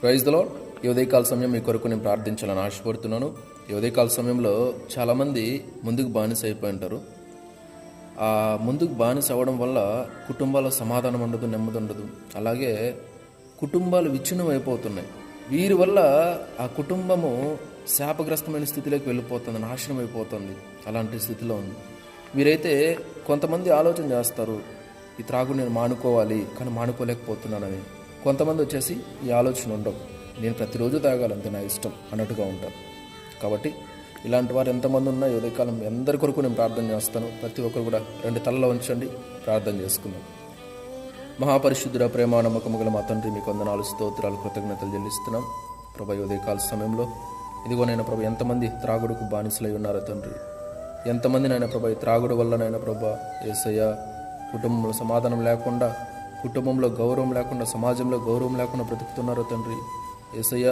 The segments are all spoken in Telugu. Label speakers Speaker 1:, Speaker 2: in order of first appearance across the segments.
Speaker 1: Praise the lord. ఈ ఉదయకాల సమయం మీ కొరకు నేను ప్రార్థించాలని ఆశపడుతున్నాను. ఈ ఉదయకాల సమయంలో చాలామంది ముందుకు బానిస అయిపోయి ఉంటారు. ఆ ముందుకు బానిస అవ్వడం వల్ల కుటుంబాల సమాధానం ఉండదు, నెమ్మది ఉండదు. అలాగే కుటుంబాలు విచ్ఛిన్నం అయిపోతున్నాయి. వీరి వల్ల ఆ కుటుంబము శాపగ్రస్తమైన స్థితిలోకి వెళ్ళిపోతుంది, నాశనం అయిపోతుంది. అలాంటి స్థితిలో ఉంది. వీరైతే కొంతమంది ఆలోచన చేస్తారు, ఈ త్రాగుడు నేను మానుకోవాలి కానీ మానుకోలేకపోతున్నానని. కొంతమంది వచ్చేసి ఈ ఆలోచన ఉండవు, నేను ప్రతిరోజు తాగాలంతే నా ఇష్టం అన్నట్టుగా ఉంటారు. కాబట్టి ఇలాంటి వారు ఎంతమంది ఉన్నా ఈ ఉదయకాలం అందరి కొరకు నేను ప్రార్థన చేస్తాను. ప్రతి ఒక్కరు కూడా 2 తలలో ఉంచండి, ప్రార్థన చేసుకుందాం. మహాపరిశుద్ధుడ, ప్రేమ నమ్మకము గల మా తండ్రి, మీకు వందనాలు, స్తోత్రాలు, కృతజ్ఞతలు చెల్లిస్తున్నాం. ప్రభా, ఈ ఉదయకాల సమయంలో ఇదిగో నైనా ప్రభా, ఎంతమంది త్రాగుడుకు బానిసలై ఉన్నారో తండ్రి. ఎంతమంది నైనా ప్రభా ఈ త్రాగుడు వల్ల నైనా ప్రభా యేసయ్య కుటుంబంలో సమాధానం లేకుండా, కుటుంబంలో గౌరవం లేకుండా, సమాజంలో గౌరవం లేకుండా బ్రతుకుతున్నారో తండ్రి. యేసయ్య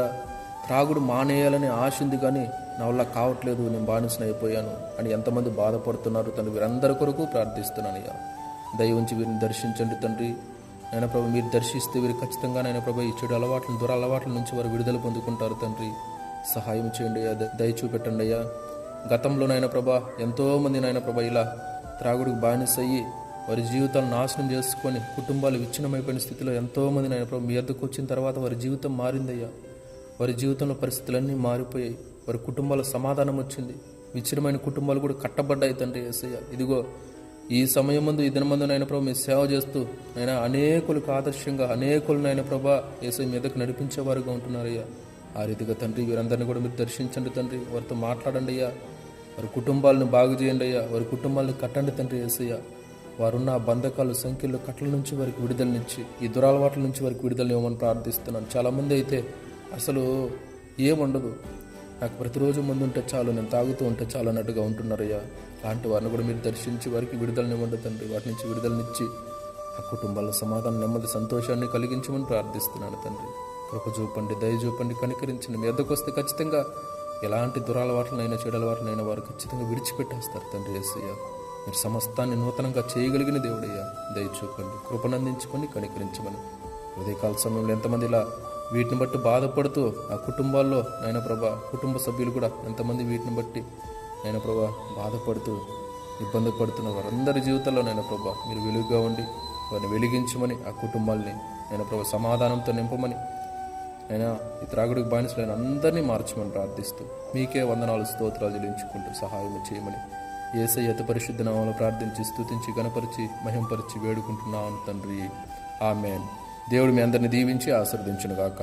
Speaker 1: త్రాగుడు మానేయాలని ఆశ ఉంది కానీ నా వల్ల కావట్లేదు, నేను బానిసను అయిపోయాను అని ఎంతమంది బాధపడుతున్నారు తండ్రి. వీరందరి కొరకు ప్రార్థిస్తున్నానయ్యా. దయ ఉంచి వీరిని దర్శించండి తండ్రి. నైనా ప్రభు, మీరు దర్శిస్తే వీరు ఖచ్చితంగా నైనా ప్రభు ఈ చెడు అలవాట్లను, దురలవాట్ల నుంచి వారు విడుదల పొందుకుంటారు తండ్రి. సహాయం చేయండి అయ్యా, దయ చూపెట్టండి అయ్యా. గతంలో నైనా ప్రభా ఎంతోమంది నైనా ప్రభా ఇలా త్రాగుడికి బానిస అయ్యి వారి జీవితాలను నాశనం చేసుకొని కుటుంబాలు విచ్ఛిన్నమైపోయిన స్థితిలో ఎంతోమంది నైనా ప్రభు మీ వద్దకు వచ్చిన తర్వాత వారి జీవితం మారిందయ్యా. వారి జీవితంలో పరిస్థితులన్నీ మారిపోయాయి. వారి కుటుంబాల సమాధానం వచ్చింది. విచ్ఛిన్నమైన కుటుంబాలు కూడా కట్టబడ్డాయి తండ్రి యేసయ్య. ఇదిగో ఈ సమయం ముందు, ఈ దినమందు నైనా ప్రభు మీరు సేవ చేస్తూ నైనా అనేకులకు ఆదర్శంగా అనేకులు నైనా ప్రభా యేసయ్య మీదకు నడిపించేవారుగా ఉంటున్నారయ్యా. ఆ రీతిగా తండ్రి వీరందరినీ కూడా మీరు దర్శించండి తండ్రి. వారితో మాట్లాడండి అయ్యా. వారి కుటుంబాలను బాగు చేయండి అయ్యా. వారి కుటుంబాలను కట్టండి తండ్రి యేసయ్య. వారున్న బంధకాలు, సంఖ్యలు, కట్ల నుంచి వారికి విడుదలనిచ్చి, ఈ దురలవాట్ల నుంచి వారికి విడుదలనివ్వమని ప్రార్థిస్తున్నాను. చాలామంది అయితే అసలు ఏముండదు, నాకు ప్రతిరోజు ముందు ఉంటే చాలు, నేను తాగుతూ ఉంటే చాలు అన్నట్టుగా ఉంటున్నారయ్యా. అలాంటి వారిని కూడా మీరు దర్శించి వారికి విడుదలనివ్వండి తండ్రి. వాటి నుంచి విడుదలనిచ్చి ఆ కుటుంబాల సమాధానం, నెమ్మది, సంతోషాన్ని కలిగించమని ప్రార్థిస్తున్నాను తండ్రి. కృప చూపండి, దయ చూపండి, కనికరించండి. మీ వద్దకు వస్తే ఖచ్చితంగా ఎలాంటి దురలవాట్లనైనా, చెడలవాట్లనైనా వారు ఖచ్చితంగా విడిచిపెట్టేస్తారు తండ్రి యేసయ్య. మీరు సమస్తాన్ని నూతనంగా చేయగలిగిన దేవుడయ్యా. దయ చూపండి, కృపనందించుకొని కనికరించమని. ఉదయకాల సమయంలో ఎంతమంది ఇలా వీటిని బట్టి బాధపడుతూ ఆ కుటుంబాల్లో నైనా ప్రభా, కుటుంబ సభ్యులు కూడా ఎంతమంది వీటిని బట్టి నైనా ప్రభా బాధపడుతూ ఇబ్బంది పడుతున్న వారందరి జీవితాల్లో నైనా ప్రభా మీరు వెలుగుగా ఉండి వారిని వెలిగించమని, ఆ కుటుంబాల్ని నైనా ప్రభా సమాధానంతో నింపమని, అయినా ఈ త్రాగుడికి బానిసలైన అందరినీ మార్చమని ప్రార్థిస్తూ మీకే వందనాలు, స్తోత్రాలు చెల్లించుకుంటూ సహాయం చేయమని యేసయ్య అతి పరిశుద్ధ నామములో ప్రార్థించి, స్తుతించి, గణపరిచి, మహింపరిచి వేడుకుంటున్నాను తండ్రి. ఆమేన్. దేవుడు మీ అందరిని దీవించి ఆశీర్వదించును గాక.